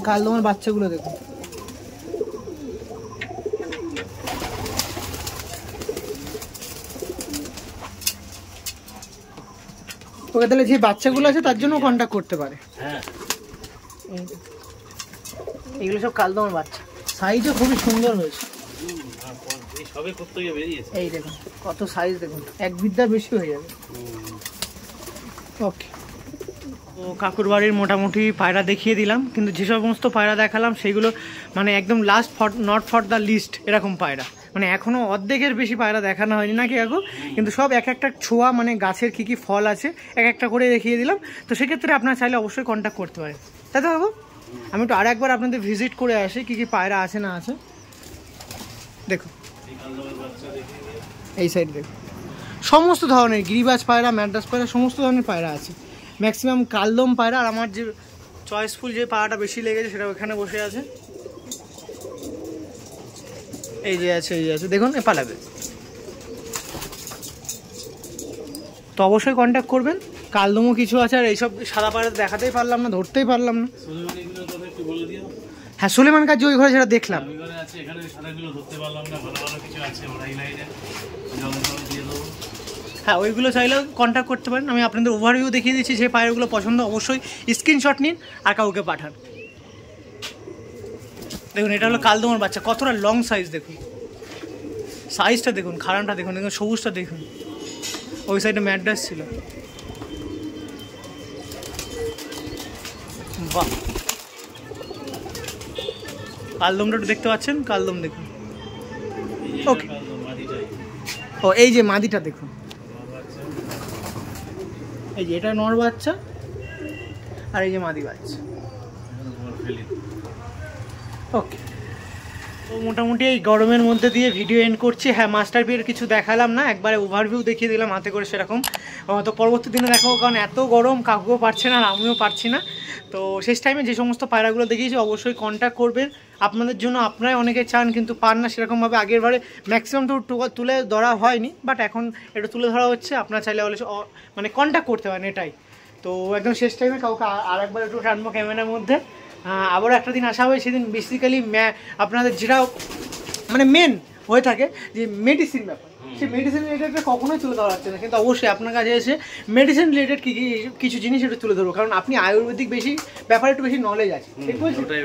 [SPEAKER 2] কালদমের বাচ্চাগুলো দেখুন। ওকে, তাহলে যে বাচ্চাগুলো আছে তার জন্য কন্ট্যাক্ট করতে পারে।
[SPEAKER 1] হ্যাঁ,
[SPEAKER 2] এগুলো সব কালদমের বাচ্চা, সাইজও খুবই সুন্দর হয়েছে। এই দেখুন কত সাইজ, দেখুন এক বিদ্যার বেশি হয়ে যাবে। ওকে, তো কাকুর বাড়ির মোটামুটি পায়রা দেখিয়ে দিলাম, কিন্তু যে সমস্ত পায়রা দেখালাম সেগুলো মানে একদম last not for the list এরকম পায়রা, মানে এখনও অর্ধেকের বেশি পায়রা দেখানো হয়নি নাকি কাকু? কিন্তু সব এক একটা ছোঁয়া, মানে গাছের কী কী ফল আছে এক একটা করে দেখিয়ে দিলাম। তো সেক্ষেত্রে আপনারা চাইলে অবশ্যই কন্ট্যাক্ট করতে পারেন, তাই তো কাকু? আমি একটু আরেকবার আপনাদের ভিজিট করে আসি কী কী পায়রা আছে না আছে। দেখুন এই সাইড দেখুন, সমস্ত ধরনের গিরিবাজ পায়রা, ম্যাড্রাস পায়রা, সমস্ত ধরনের পায়রা আছে। ম্যাক্সিমাম কালদম পায়রা, আর আমার যে চয়েসফুল যে পায়রাটা বেশি লেগেছে সেটা ওখানে বসে আছে। এই যে আছে, এই যে আছে, দেখুন এ পালাবে। তো অবশ্যই কন্ট্যাক্ট করবেন। কালদমও কিছু আছে, আর এইসব সাদা পায়রা দেখাতেই পারলাম না, ধরতেই পারলাম না। হ্যাঁ, সুলেমান কাজ ওই ঘরে সেটা দেখলাম। হ্যাঁ, ওইগুলো চাইলেও কন্ট্যাক্ট করতে পারেন। আমি আপনাদের ওভারভিউ দেখিয়ে দিচ্ছি, যে পায়রাগুলো পছন্দ অবশ্যই স্ক্রিনশট নিন আর কাউকে পাঠান। দেখুন এটা হলো কালদমের বাচ্চা, কতটা লং সাইজ দেখুন। সাইজটা দেখুন, খাড়ানটা দেখুন, দেখুন সবুজটা দেখুন, ওই সাইডে ম্যাড্রাস ছিল। বাহ, কালদমটা দেখতে পাচ্ছেন, কালদম দেখুন। ওকে, ও এই যে মাদিটা দেখুন, এই যে এটা নর বাচ্চা আর এই যে মাদি বাচ্চা। ওকে, তো মোটামুটি এই গরমের মধ্যে দিয়ে ভিডিও এন্ড করছি। হ্যাঁ, মাস্টার বিয়ের কিছু দেখালাম না, একবারে ওভারভিউ দেখিয়ে দিলাম হাতে করে সেরকম। তো পরবর্তী দিনে দেখাবো, কারণ এত গরম কাকুও পারছে না আর আমিও পারছি না। তো শেষ টাইমে যে সমস্ত পায়রাগুলো দেখিয়েছি অবশ্যই কন্ট্যাক্ট করবেন, আপনাদের জন্য আপনারাই অনেকে চান কিন্তু পান না সেরকমভাবে। আগের বারে ম্যাক্সিমাম তুলে ধরা হয়নি, বাট এখন একটু তুলে ধরা হচ্ছে, আপনারা চাইলে মানে কন্ট্যাক্ট করতে পারেন এটাই। তো একদম শেষ টাইমে কাউকে আর একবার একটু টানবো ক্যামেরার মধ্যে। আবারও একটা দিন আসা হবে, সেদিন বেসিক্যালি আপনাদের যেটা মানে মেন হয়ে থাকে যে মেডিসিন ব্যাপার, সেই মেডিসিন রিলেটেড কখনোই তুলে ধরা হচ্ছে না, কিন্তু অবশ্যই আপনার কাছে এসে মেডিসিন রিলেটেড কিছু জিনিস একটু তুলে ধরবো, কারণ আপনি আয়ুর্বেদিক বেশি ব্যাপারে একটু বেশি নলেজ আছে।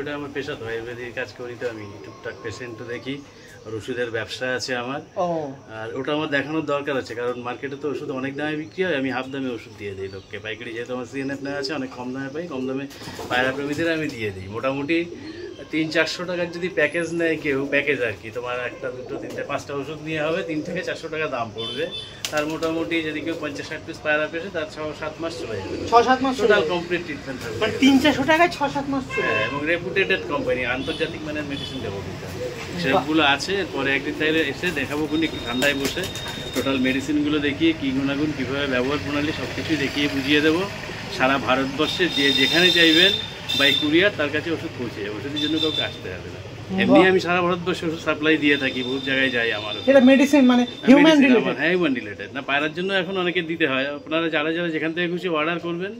[SPEAKER 1] ওটা আমার পেশা, তো আয়ুর্বেদিক কাজ করি, তো আমি টুকটাক পেশেন্ট দেখি, আর ওষুধের ব্যবসা আছে আমার। আর ওটা আমার দেখানোর দরকার আছে, কারণ মার্কেটে তো ওষুধ অনেক দামে বিক্রি হয়, আমি হাফ দামে ওষুধ দিয়ে দিই লোককে। পাইকারি যেহেতু আমার সিএনএফ নেওয়া আছে, অনেক কম দামে পাই, কম দামে পায়রা প্রেমীদের আমি দিয়ে দিই। মোটামুটি 300-400 টাকার যদি প্যাকেজ নেয় কেউ, প্যাকেজ আর কি, তোমার 1, 2, 3, 4, 5টা ওষুধ নিয়ে হবে, 3 থেকে 400 টাকা দাম পড়বে। তার মোটামুটি যদি কেউ 50-60 পিস পায়রা পেয়েছে, তার 6-7 মাস চলে যাবে,
[SPEAKER 2] 6-7 মাস
[SPEAKER 1] টোটাল কমপ্লিট ট্রিটমেন্ট থাকবে,
[SPEAKER 2] মানে 300-400 টাকায় 6-7 মাস।
[SPEAKER 1] হ্যাঁ, এবং রেপুটেটেড কোম্পানি, আন্তর্জাতিক মানের মেডিসিন দেবো কিন্তু সেগুলো আছে। পরে একদিন তাইলে এসে দেখাবো, কোন একটু ঠান্ডায় বসে টোটাল মেডিসিনগুলো দেখিয়ে কী গুণাগুণ, কীভাবে ব্যবহার প্রণালী সব কিছুই দেখিয়ে বুঝিয়ে দেবো। সারা ভারতবর্ষে যেখানে চাইবেন বাই কুরিয়ার তার কাছে ওষুধ পৌঁছে যাবে, ওষুধের জন্য কাউকে আসতে হবে না। এমনি আমি সারা ভারতবর্ষে ওষুধ সাপ্লাই দিয়ে থাকি, বহুত জায়গায় যাই আমার।
[SPEAKER 2] এটা মেডিসিন মানে হিউম্যান রিলেটেড,
[SPEAKER 1] হ্যাঁ হিউম্যান রিলেটেড না, পায়রার জন্য এখন অনেকে দিতে হয়। আপনারা যারা যেখান থেকে খুশি অর্ডার করবেন,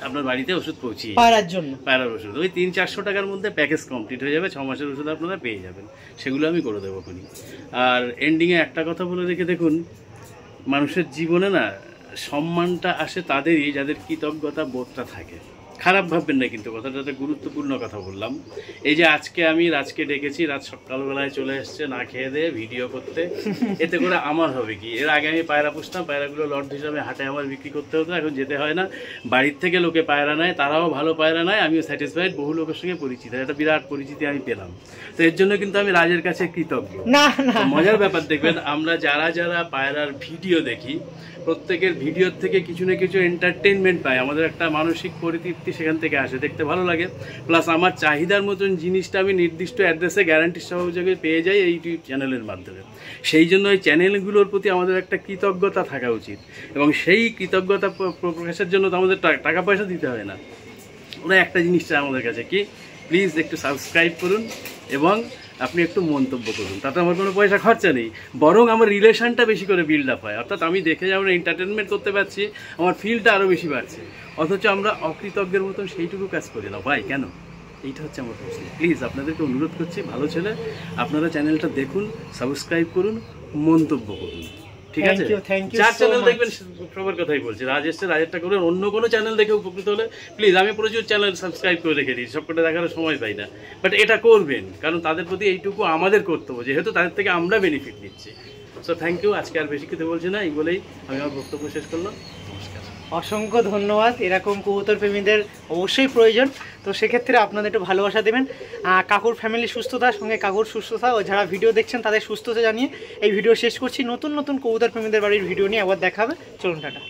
[SPEAKER 1] আপনার বাড়িতে ওষুধ পৌঁছিয়ে পায়রার জন্য, পায়রার ওষুধ ওই 300-400 টাকার মধ্যে প্যাকেজ কমপ্লিট হয়ে যাবে, 6 মাসের ওষুধ আপনারা পেয়ে যাবেন, সেগুলো আমি করে দেবো এখনই। আর এন্ডিংয়ে একটা কথা বলে রেখে দেখুন, মানুষের জীবনে না সম্মানটা আসে তাদেরই যাদের কৃতজ্ঞতা বোধটা থাকে। খারাপ ভাববেন না, কিন্তু কথাটা একটা গুরুত্বপূর্ণ কথা বললাম। এই যে আজকে আমি রাজকে ডেকেছি, রাত সকালবেলায় চলে এসছে না খেয়ে দিয়ে ভিডিও করতে, এতে করে আমার হবে কি? এর আগে আমি পায়রা পুষতাম, পায়রাগুলো লট হিসাবে হাটে আমার বিক্রি করতে হতো, এখন যেতে হয় না। বাড়ির থেকে লোকে পায়রা নেয়, তারাও ভালো পায়রা নেয়, আমিও স্যাটিসফাইড, বহু লোকের সঙ্গে পরিচিত, একটা বিরাট পরিচিতি আমি পেলাম। তো এর জন্য কিন্তু আমি রাজের কাছে কৃতজ্ঞ। মজার ব্যাপার দেখবেন, আমরা যারা পায়রার ভিডিও দেখি, প্রত্যেকের ভিডিওর থেকে কিছু না কিছু এন্টারটেনমেন্ট পাই, আমাদের একটা মানসিক পরিতৃপ্তি সেখান থেকে আসে, দেখতে ভালো লাগে। প্লাস আমার চাহিদার মতন জিনিসটা আমি নির্দিষ্ট অ্যাড্রেসে গ্যারান্টি সহযোগে পেয়ে যাই এই ইউটিউব চ্যানেলের মাধ্যমে। সেই জন্য এই চ্যানেলগুলোর প্রতি আমাদের একটা কৃতজ্ঞতা থাকা উচিত, এবং সেই কৃতজ্ঞতা প্রকাশের জন্য তো আমাদের টাকা পয়সা দিতে হয় না। ওরা একটা জিনিস চায় আমাদের কাছে, কি প্লিজ একটু সাবস্ক্রাইব করুন এবং আপনি একটু মন্তব্য করুন, তাতে আমার কোনো পয়সা খরচা নেই, বরং আমার রিলেশনটা বেশি করে বিল্ড আপ হয়। অর্থাৎ আমি দেখে যেমন এন্টারটেনমেন্ট করতে পারছি, আমার ফিলটা আরও বেশি বাড়ছে, অথচ আমরা অকৃতজ্ঞের মতন সেইটুকু কাজ করি না। ভাই কেন? এইটা হচ্ছে আমার প্রশ্ন। প্লিজ আপনাদেরকে অনুরোধ করছি, ভালো ছেলে, আপনারা চ্যানেলটা দেখুন, সাবস্ক্রাইব করুন, মন্তব্য করুন, ঠিক আছে? যার চ্যানেল দেখবেন সবার কথাই বলছি, রাজ এসছে, রাজেরটা করবেন। অন্য কোনো চ্যানেল দেখে উপকৃত হলে প্লিজ, আমি প্রচুর চ্যানেল সাবস্ক্রাইব করে রেখে দিই, সবকটা দেখার সময় পাই না, বাট এটা করবেন, কারণ তাদের প্রতি এইটুকু আমাদের কর্তব্য, যেহেতু তাদের থেকে আমরা বেনিফিট নিচ্ছি। So thank you. আজকে আর বেশি কিছু বলছি না, এই বলেই আমি আমার বক্তব্য শেষ করলাম। নমস্কার,
[SPEAKER 2] অসংখ্য ধন্যবাদ। এরকম কবুতর প্রেমীদের অবশ্যই প্রয়োজন, তো সেক্ষেত্রে আপনাদের একটু ভালোবাসা দেবেন। কাকুর ফ্যামিলি সুস্থতার সঙ্গে কাকুর সুস্থতা, ও যারা ভিডিও দেখছেন তাদের সুস্থতা জানিয়ে এই ভিডিও শেষ করছি। নতুন কবুতর প্রেমীদের বাড়ির ভিডিও নিয়ে আবার দেখা হবে। চলুন, টাটা।